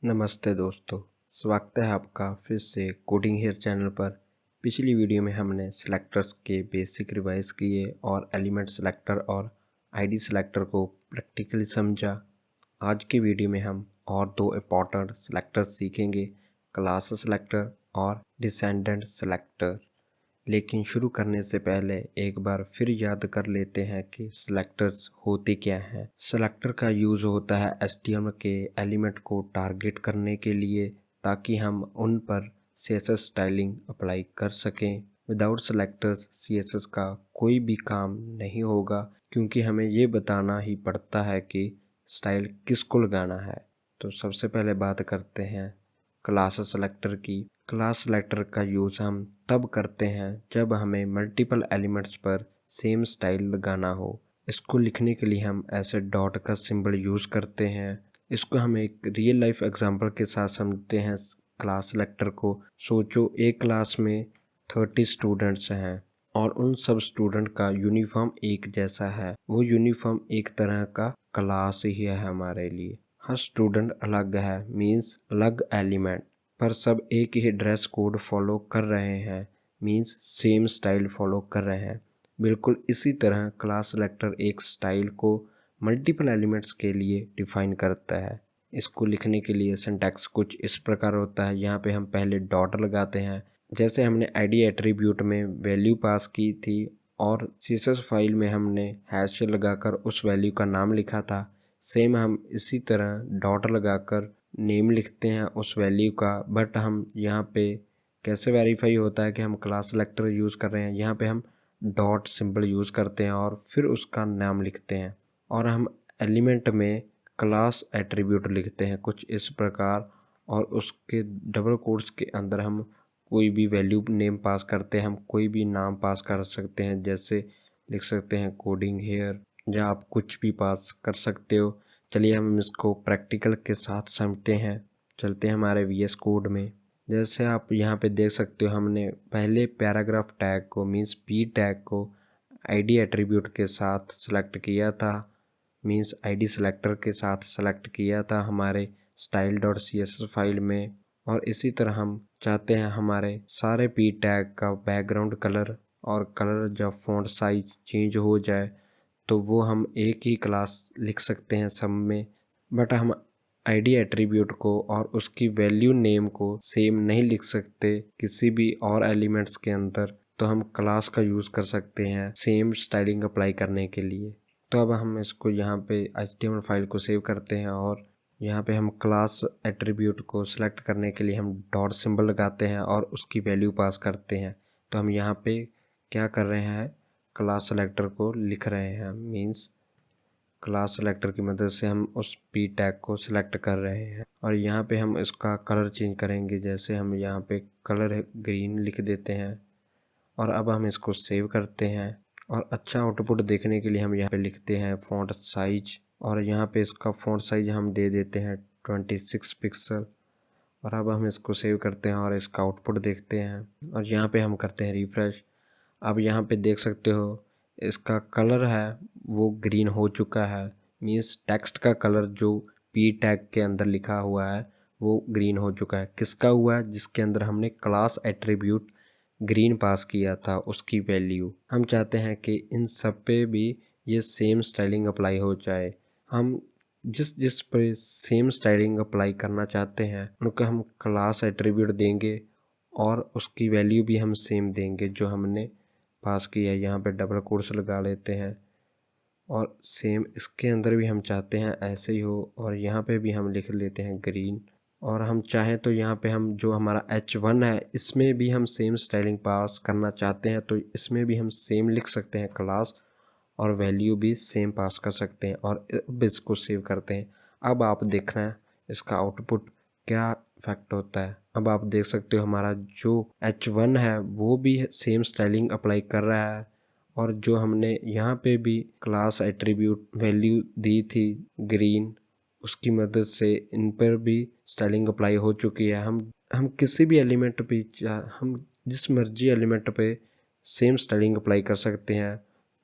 नमस्ते दोस्तों, स्वागत है आपका फिर से कोडिंग हेयर चैनल पर। पिछली वीडियो में हमने सिलेक्टर्स के बेसिक रिवाइज किए और एलिमेंट सिलेक्टर और आईडी सिलेक्टर को प्रैक्टिकली समझा। आज की वीडियो में हम और दो इम्पॉर्टेंट सिलेक्टर्स सीखेंगे, क्लास सिलेक्टर और डिसेंडेंट सिलेक्टर। लेकिन शुरू करने से पहले एक बार फिर याद कर लेते हैं कि सिलेक्टर्स होते क्या हैं। सिलेक्टर का यूज़ होता है HTML के एलिमेंट को टारगेट करने के लिए, ताकि हम उन पर CSS स्टाइलिंग अप्लाई कर सकें। विदाउट सिलेक्टर्स CSS का कोई भी काम नहीं होगा, क्योंकि हमें ये बताना ही पड़ता है कि स्टाइल किसको लगाना है। तो सबसे पहले बात करते हैं क्लास सेलेक्टर की। क्लास सेलेक्टर का यूज़ हम तब करते हैं जब हमें मल्टीपल एलिमेंट्स पर सेम स्टाइल लगाना हो। इसको लिखने के लिए हम ऐसे डॉट का सिंबल यूज़ करते हैं। इसको हम एक रियल लाइफ एग्जांपल के साथ समझते हैं क्लास सेलेक्टर को। सोचो एक क्लास में 30 स्टूडेंट्स हैं और उन सब स्टूडेंट का यूनिफॉर्म एक जैसा है। वो यूनिफॉर्म एक तरह का क्लास ही है हमारे लिए। हर स्टूडेंट अलग है, मीन्स अलग एलिमेंट, पर सब एक ही ड्रेस कोड फॉलो कर रहे हैं, मीन्स सेम स्टाइल फॉलो कर रहे हैं। बिल्कुल इसी तरह क्लास सेलेक्टर एक स्टाइल को मल्टीपल एलिमेंट्स के लिए डिफाइन करता है। इसको लिखने के लिए सिंटैक्स कुछ इस प्रकार होता है। यहाँ पे हम पहले डॉट लगाते हैं, जैसे हमने आईडी एट्रीब्यूट में वैल्यू पास की थी और CSS फाइल में हमने हैश लगाकर उस वैल्यू का नाम लिखा था। सेम हम इसी तरह डॉट लगाकर नेम लिखते हैं उस वैल्यू का। बट हम यहाँ पे कैसे वेरीफाई होता है कि हम क्लास सेलेक्टर यूज़ कर रहे हैं, यहाँ पे हम डॉट सिंबल यूज़ करते हैं और फिर उसका नाम लिखते हैं। और हम एलिमेंट में क्लास एट्रीब्यूट लिखते हैं कुछ इस प्रकार, और उसके डबल कोट्स के अंदर हम कोई भी वैल्यू नेम पास करते हैं। हम कोई भी नाम पास कर सकते हैं, जैसे लिख सकते हैं कोडिंग हेयर, या आप कुछ भी पास कर सकते हो। चलिए हम इसको प्रैक्टिकल के साथ समझते हैं। चलते हैं हमारे VS कोड में। जैसे आप यहाँ पे देख सकते हो, हमने पहले पैराग्राफ टैग को मीन्स P टैग को आईडी एट्रीब्यूट के साथ सेलेक्ट किया था, मीन्स आईडी सेलेक्टर के साथ सेलेक्ट किया था हमारे style.css फाइल में। और इसी तरह हम चाहते हैं हमारे सारे P टैग का बैकग्राउंड कलर और कलर जब फ़ॉन्ट साइज चेंज हो जाए तो वो हम एक ही क्लास लिख सकते हैं सब में। बट हम आईडी एट्रीब्यूट को और उसकी वैल्यू नेम को सेम नहीं लिख सकते किसी भी और एलिमेंट्स के अंदर, तो हम क्लास का यूज़ कर सकते हैं सेम स्टाइलिंग अप्लाई करने के लिए। तो अब हम इसको यहाँ पे HTML फाइल को सेव करते हैं और यहाँ पे हम क्लास एट्रीब्यूट को सिलेक्ट करने के लिए हम डॉट सिंबल लगाते हैं और उसकी वैल्यू पास करते हैं। तो हम यहाँ पे क्या कर रहे हैं, क्लास सेलेक्टर को लिख रहे हैं, मीन्स क्लास सेलेक्टर की मदद से हम उस P टैग को सिलेक्ट कर रहे हैं। और यहाँ पे हम इसका कलर चेंज करेंगे, जैसे हम यहाँ पे कलर ग्रीन लिख देते हैं। और अब हम इसको सेव करते हैं और अच्छा आउटपुट देखने के लिए हम यहाँ पे लिखते हैं फ़ॉन्ट साइज, और यहाँ पे इसका फ़ॉन्ट साइज हम दे देते हैं 26 पिक्सल। और अब हम इसको सेव करते हैं और इसका आउटपुट देखते हैं और यहाँ पे हम करते हैं रिफ़्रेश। अब यहाँ पे देख सकते हो इसका कलर है वो ग्रीन हो चुका है, मीन्स टेक्स्ट का कलर जो P टैग के अंदर लिखा हुआ है वो ग्रीन हो चुका है। किसका हुआ है? जिसके अंदर हमने क्लास एट्रीब्यूट ग्रीन पास किया था उसकी वैल्यू। हम चाहते हैं कि इन सब पे भी ये सेम स्टाइलिंग अप्लाई हो जाए। हम जिस जिस पे सेम स्टाइलिंग अप्लाई करना चाहते हैं उनको हम क्लास एट्रीब्यूट देंगे और उसकी वैल्यू भी हम सेम देंगे जो हमने पास की है। यहाँ पे डबल कोट्स लगा लेते हैं और सेम इसके अंदर भी हम चाहते हैं ऐसे ही हो, और यहाँ पे भी हम लिख लेते हैं ग्रीन। और हम चाहें तो यहाँ पे हम जो हमारा H1 है इसमें भी हम सेम स्टाइलिंग पास करना चाहते हैं, तो इसमें भी हम सेम लिख सकते हैं क्लास, और वैल्यू भी सेम पास कर सकते हैं। और अब इसको सेव करते हैं। अब आप देख रहे हैं इसका आउटपुट क्या इफेक्ट होता है। अब आप देख सकते हो हमारा जो H1 है वो भी सेम स्टाइलिंग अप्लाई कर रहा है, और जो हमने यहाँ पे भी क्लास एट्रीब्यूट वैल्यू दी थी ग्रीन, उसकी मदद से इन पर भी स्टाइलिंग अप्लाई हो चुकी है। हम किसी भी एलिमेंट पे हम जिस मर्जी एलिमेंट पे सेम स्टाइलिंग अप्लाई कर सकते हैं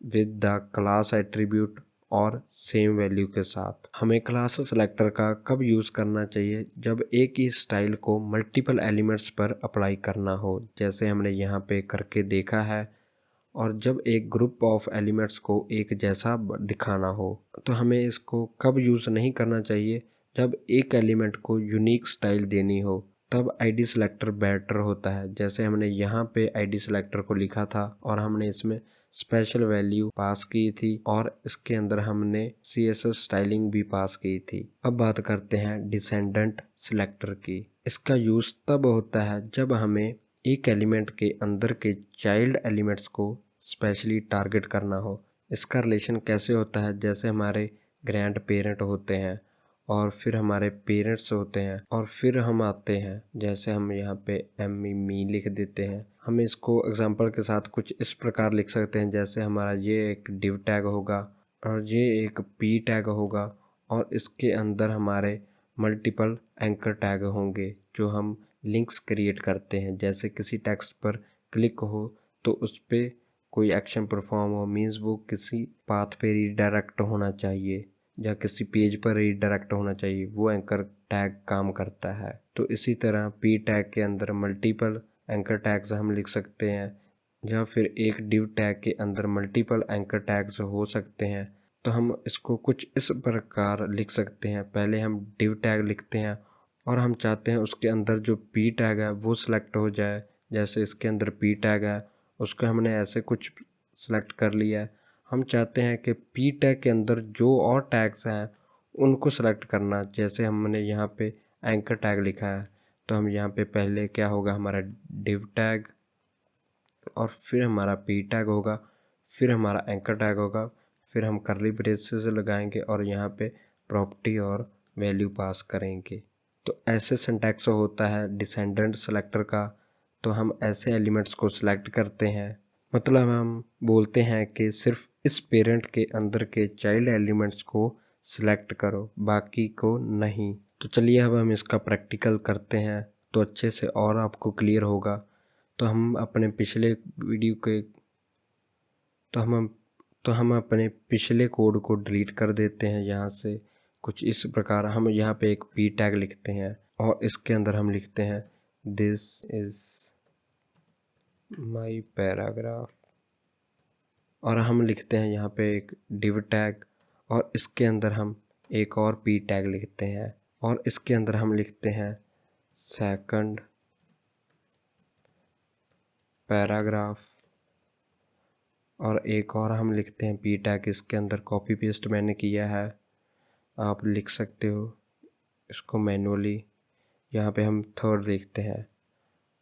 विद द क्लास एट्रीब्यूट और सेम वैल्यू के साथ। हमें क्लास सेलेक्टर का कब यूज़ करना चाहिए? जब एक ही स्टाइल को मल्टीपल एलिमेंट्स पर अप्लाई करना हो, जैसे हमने यहाँ पे करके देखा है। और जब एक ग्रुप ऑफ एलिमेंट्स को एक जैसा दिखाना हो, तो हमें इसको कब यूज़ नहीं करना चाहिए? जब एक एलिमेंट को यूनिक स्टाइल देनी हो, तब आईडी सिलेक्टर बेटर होता है। जैसे हमने यहाँ पे आईडी सिलेक्टर को लिखा था और हमने इसमें स्पेशल वैल्यू पास की थी और इसके अंदर हमने CSS स्टाइलिंग भी पास की थी। अब बात करते हैं डिसेंडेंट सिलेक्टर की। इसका यूज़ तब होता है जब हमें एक एलिमेंट के अंदर के चाइल्ड एलिमेंट्स को स्पेशली टारगेट करना हो। इसका रिलेशन कैसे होता है? जैसे हमारे ग्रैंड पेरेंट होते हैं और फिर हमारे पेरेंट्स होते हैं और फिर हम आते हैं, जैसे हम यहाँ पे मी लिख देते हैं। हम इसको एग्जांपल के साथ कुछ इस प्रकार लिख सकते हैं, जैसे हमारा ये एक डिव टैग होगा और ये एक पी टैग होगा और इसके अंदर हमारे मल्टीपल एंकर टैग होंगे जो हम लिंक्स क्रिएट करते हैं। जैसे किसी टेक्स्ट पर क्लिक हो तो उस पर कोई एक्शन परफॉर्म हो, मीन्स वो किसी पाथ पे रीडायरेक्ट होना चाहिए या किसी पेज पर रीडायरेक्ट होना चाहिए, वो एंकर टैग काम करता है। तो इसी तरह पी टैग के अंदर मल्टीपल एंकर टैग्स हम लिख सकते हैं या फिर एक डिव टैग के अंदर मल्टीपल एंकर टैग्स हो सकते हैं। तो हम इसको कुछ इस प्रकार लिख सकते हैं। पहले हम डिव टैग लिखते हैं और हम चाहते हैं उसके अंदर जो पी टैग है वो सिलेक्ट हो जाए। जैसे इसके अंदर पी टैग है, उसको हमने ऐसे कुछ सिलेक्ट कर लिया है। हम चाहते हैं कि पी टैग के अंदर जो और टैग्स हैं उनको सेलेक्ट करना। जैसे हमने यहाँ पे एंकर टैग लिखा है, तो हम यहाँ पे पहले क्या होगा, हमारा डिव टैग और फिर हमारा पी टैग होगा, फिर हमारा एंकर टैग होगा, फिर हम कर्ली ब्रेसेस लगाएंगे और यहाँ पे प्रॉपर्टी और वैल्यू पास करेंगे। तो ऐसे सिंटैक्स होता है डिसेंडेंट सेलेक्टर का। तो हम ऐसे एलिमेंट्स को सिलेक्ट करते हैं, मतलब हम बोलते हैं कि सिर्फ इस पेरेंट के अंदर के चाइल्ड एलिमेंट्स को सिलेक्ट करो, बाकी को नहीं। तो चलिए अब हम इसका प्रैक्टिकल करते हैं तो अच्छे से और आपको क्लियर होगा। तो हम अपने पिछले वीडियो के तो हम अपने पिछले कोड को डिलीट कर देते हैं यहाँ से। कुछ इस प्रकार हम यहाँ पे एक पी टैग लिखते हैं और इसके अंदर हम लिखते हैं दिस इज माई पैराग्राफ और हम लिखते हैं यहाँ पे एक डिव टैग और इसके अंदर हम एक और पी टैग लिखते हैं और इसके अंदर हम लिखते हैं सेकंड पैराग्राफ और एक और हम लिखते हैं पी टैग। इसके अंदर कॉपी पेस्ट मैंने किया है, आप लिख सकते हो इसको मैनुअली। यहाँ पे हम थर्ड लिखते हैं।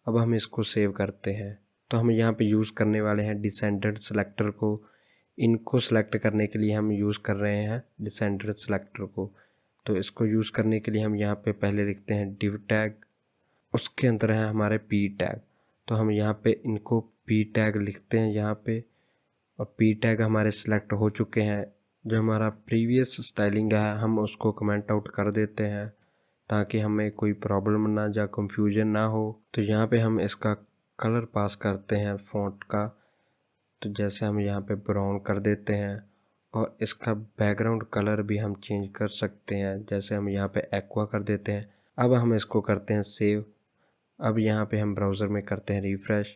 अब हम इसको सेव करते हैं। तो हम यहाँ पे यूज़ करने वाले हैं डिसेंडेंट सेलेक्टर को। इनको सेलेक्ट करने के लिए हम यूज़ कर रहे हैं डिसेंडेंट सेलेक्टर को। तो इसको यूज़ करने के लिए हम यहाँ पे पहले लिखते हैं डिव टैग, उसके अंदर है हमारे पी टैग। तो हम यहाँ पे इनको पी टैग लिखते हैं यहाँ पे और पी टैग हमारे सिलेक्ट हो चुके हैं। जो हमारा प्रीवियस स्टाइलिंग है हम उसको कमेंट आउट कर देते हैं ताकि हमें कोई प्रॉब्लम ना या कंफ्यूजन ना हो। तो यहाँ पे हम इसका कलर पास करते हैं फ़ॉन्ट का। तो जैसे हम यहाँ पे ब्राउन कर देते हैं और इसका बैकग्राउंड कलर भी हम चेंज कर सकते हैं। जैसे हम यहाँ पे एक्वा कर देते हैं। अब हम इसको करते हैं सेव। अब यहाँ पे हम ब्राउज़र में करते हैं रिफ़्रेश।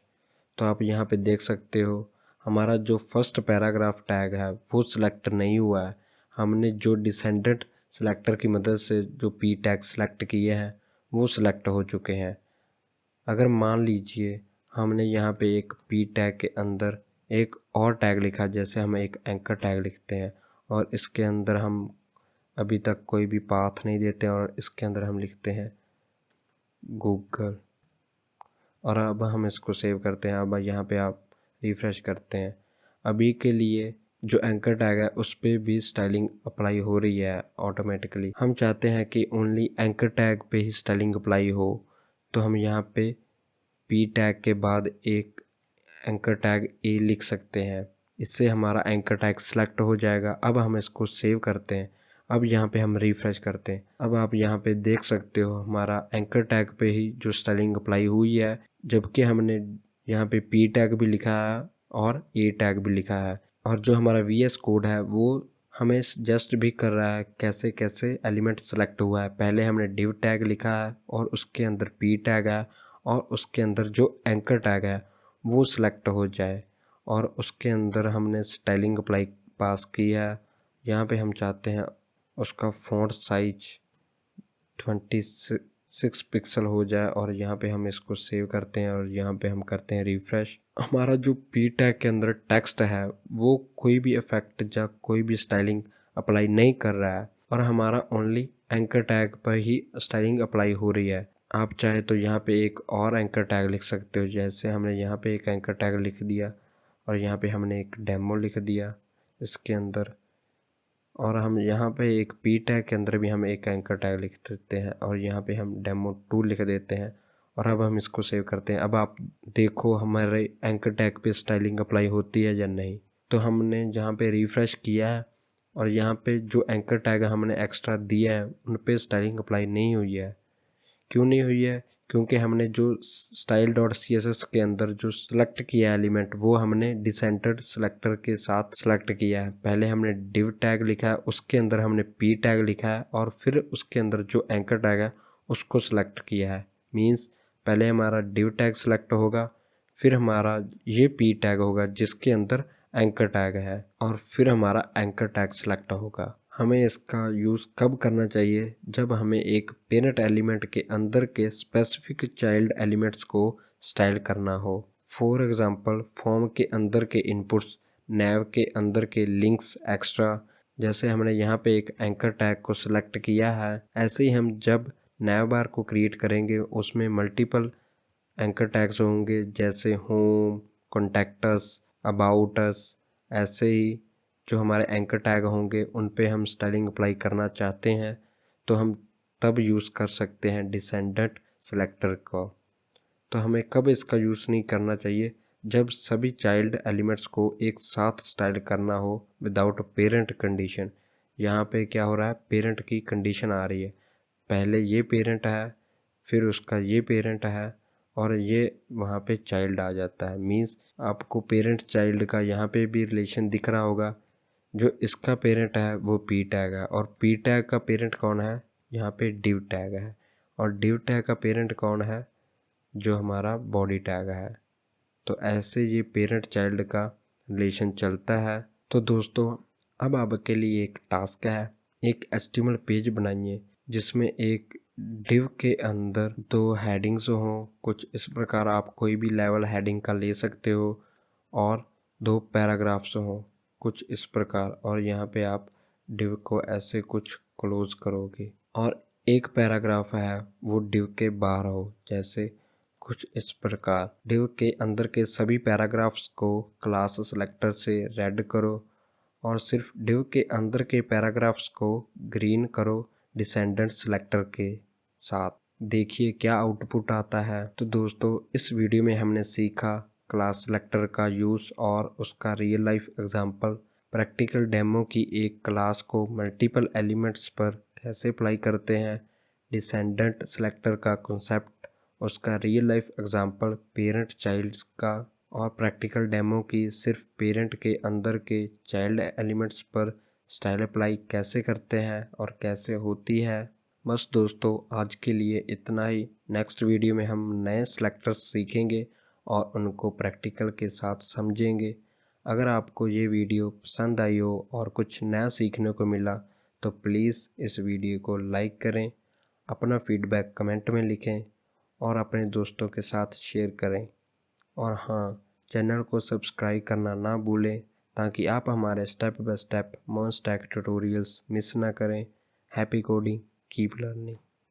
तो आप यहाँ पे देख सकते हो हमारा जो फर्स्ट पैराग्राफ टैग है वो सिलेक्ट नहीं हुआ है। हमने जो डिसेंडेंट सेलेक्टर की मदद से जो पी टैग सेलेक्ट किए हैं वो सिलेक्ट हो चुके हैं। अगर मान लीजिए हमने यहाँ पे एक पी टैग के अंदर एक और टैग लिखा, जैसे हम एक एंकर टैग लिखते हैं और इसके अंदर हम अभी तक कोई भी पाथ नहीं देते और इसके अंदर हम लिखते हैं गूगल और अब हम इसको सेव करते हैं। अब यहाँ पे आप रिफ़्रेश करते हैं। अभी के लिए जो एंकर टैग है उस पर भी स्टाइलिंग अप्लाई हो रही है ऑटोमेटिकली। हम चाहते हैं कि ओनली एंकर टैग पे ही स्टाइलिंग अप्लाई हो, तो हम यहाँ पे पी टैग के बाद एक एंकर टैग ए लिख सकते हैं। इससे हमारा एंकर टैग सेलेक्ट हो जाएगा। अब हम इसको सेव करते हैं। अब यहाँ पे हम रिफ़्रेश करते हैं। अब आप यहाँ पे देख सकते हो हमारा एंकर टैग पे ही जो स्टाइलिंग अप्लाई हुई है, जबकि हमने यहाँ पे पी टैग भी लिखा है और ए टैग भी लिखा है और जो हमारा VS कोड है वो हमें सजेस्ट भी कर रहा है कैसे कैसे एलिमेंट सेलेक्ट हुआ है। पहले हमने div टैग लिखा है और उसके अंदर p टैग है और उसके अंदर जो एंकर टैग है वो सिलेक्ट हो जाए, और उसके अंदर हमने स्टाइलिंग अप्लाई पास की है। यहाँ पे हम चाहते हैं उसका फ़ॉन्ट साइज 26 पिक्सल हो जाए, और यहाँ पे हम इसको सेव करते हैं और यहाँ पे हम करते हैं रिफ़्रेश। हमारा जो p टैग के अंदर टेक्स्ट है वो कोई भी इफेक्ट या कोई भी स्टाइलिंग अप्लाई नहीं कर रहा है, और हमारा ओनली एंकर टैग पर ही स्टाइलिंग अप्लाई हो रही है। आप चाहे तो यहाँ पे एक और एंकर टैग लिख सकते हो, जैसे हमने यहाँ पे एक एंकर टैग लिख दिया और यहाँ पे हमने एक डेमो लिख दिया इसके अंदर, और हम यहाँ पे एक p टैग के अंदर भी हम एक एंकर टैग लिख देते हैं और यहाँ पे हम डेमो2 लिख देते हैं, और अब हम इसको सेव करते हैं। अब आप देखो हमारे एंकर टैग पे स्टाइलिंग अप्लाई होती है या नहीं। तो हमने जहाँ पे रिफ़्रेश किया है और यहाँ पे जो एंकर टैग हमने एक्स्ट्रा दिया है उन पे स्टाइलिंग अप्लाई नहीं हुई है। क्यों नहीं हुई है? क्योंकि हमने जो style.css के अंदर जो सेलेक्ट किया एलिमेंट वो हमने डिसेंटर्ड सेलेक्टर के साथ सेलेक्ट किया है। पहले हमने div टैग लिखा है, उसके अंदर हमने p टैग लिखा है और फिर उसके अंदर जो एंकर टैग है उसको सेलेक्ट किया है। मींस पहले हमारा div टैग सेलेक्ट होगा, फिर हमारा ये p टैग होगा जिसके अंदर एंकर टैग है, और फिर हमारा एंकर टैग सेलेक्ट होगा। हमें इसका यूज़ कब करना चाहिए? जब हमें एक पेरेंट एलिमेंट के अंदर के स्पेसिफिक चाइल्ड एलिमेंट्स को स्टाइल करना हो। फॉर एग्ज़ाम्पल फॉर्म के अंदर के इनपुट्स, नैव के अंदर के लिंक्स एक्स्ट्रा। जैसे हमने यहाँ पे एक एंकर टैग को सिलेक्ट किया है, ऐसे ही हम जब नैव बार को क्रिएट करेंगे उसमें मल्टीपल एंकर टैग्स होंगे, जैसे होम, कॉन्टैक्टस, अबाउट अस। ऐसे ही जो हमारे एंकर टैग होंगे उन पे हम स्टाइलिंग अप्लाई करना चाहते हैं तो हम तब यूज़ कर सकते हैं डिसेंडेंट सेलेक्टर को। तो हमें कब इसका यूज़ नहीं करना चाहिए? जब सभी चाइल्ड एलिमेंट्स को एक साथ स्टाइल करना हो विदाउट पेरेंट कंडीशन। यहाँ पे क्या हो रहा है, पेरेंट की कंडीशन आ रही है। पहले ये पेरेंट है, फिर उसका ये पेरेंट है, और ये वहाँ पे चाइल्ड आ जाता है। मीन्स आपको पेरेंट चाइल्ड का यहाँ पे भी रिलेशन दिख रहा होगा। जो इसका पेरेंट है वो p टैग है, और p टैग का पेरेंट कौन है? यहाँ पे div टैग है, और div टैग का पेरेंट कौन है? जो हमारा बॉडी टैग है। तो ऐसे ये पेरेंट चाइल्ड का रिलेशन चलता है। तो दोस्तों अब आपके लिए एक टास्क है, एक HTML पेज बनाइए जिसमें एक div के अंदर 2 हेडिंग्स हों। कुछ इस प्रकार आप कोई भी लेवल हेडिंग का ले सकते हो, और 2 पैराग्राफ्स हों कुछ इस प्रकार, और यहाँ पे आप div को ऐसे कुछ क्लोज करोगे, और एक पैराग्राफ है वो div के बाहर हो, जैसे कुछ इस प्रकार। div के अंदर के सभी पैराग्राफ्स को क्लास सेलेक्टर से रेड करो, और सिर्फ div के अंदर के पैराग्राफ्स को ग्रीन करो डिसेंडेंट सेलेक्टर के साथ। देखिए क्या आउटपुट आता है। तो दोस्तों इस वीडियो में हमने सीखा क्लास सेलेक्टर का यूज़ और उसका real life example, practical demo की एक क्लास को मल्टीपल एलिमेंट्स पर कैसे अप्लाई करते हैं, डिसेंडेंट सेलेक्टर का कॉन्सेप्ट, उसका real life example parent childs का, और प्रैक्टिकल डेमो की सिर्फ पेरेंट के अंदर के चाइल्ड एलिमेंट्स पर स्टाइल अप्लाई कैसे करते हैं और कैसे होती है। बस दोस्तों आज के लिए इतना ही। नेक्स्ट वीडियो में हम नए सेलेक्टर्स सीखेंगे और उनको प्रैक्टिकल के साथ समझेंगे। अगर आपको ये वीडियो पसंद आई हो और कुछ नया सीखने को मिला तो प्लीज़ इस वीडियो को लाइक करें, अपना फीडबैक कमेंट में लिखें और अपने दोस्तों के साथ शेयर करें। और हाँ, चैनल को सब्सक्राइब करना ना भूलें ताकि आप हमारे step by step most tech tutorials miss ना करें। Happy coding, keep learning.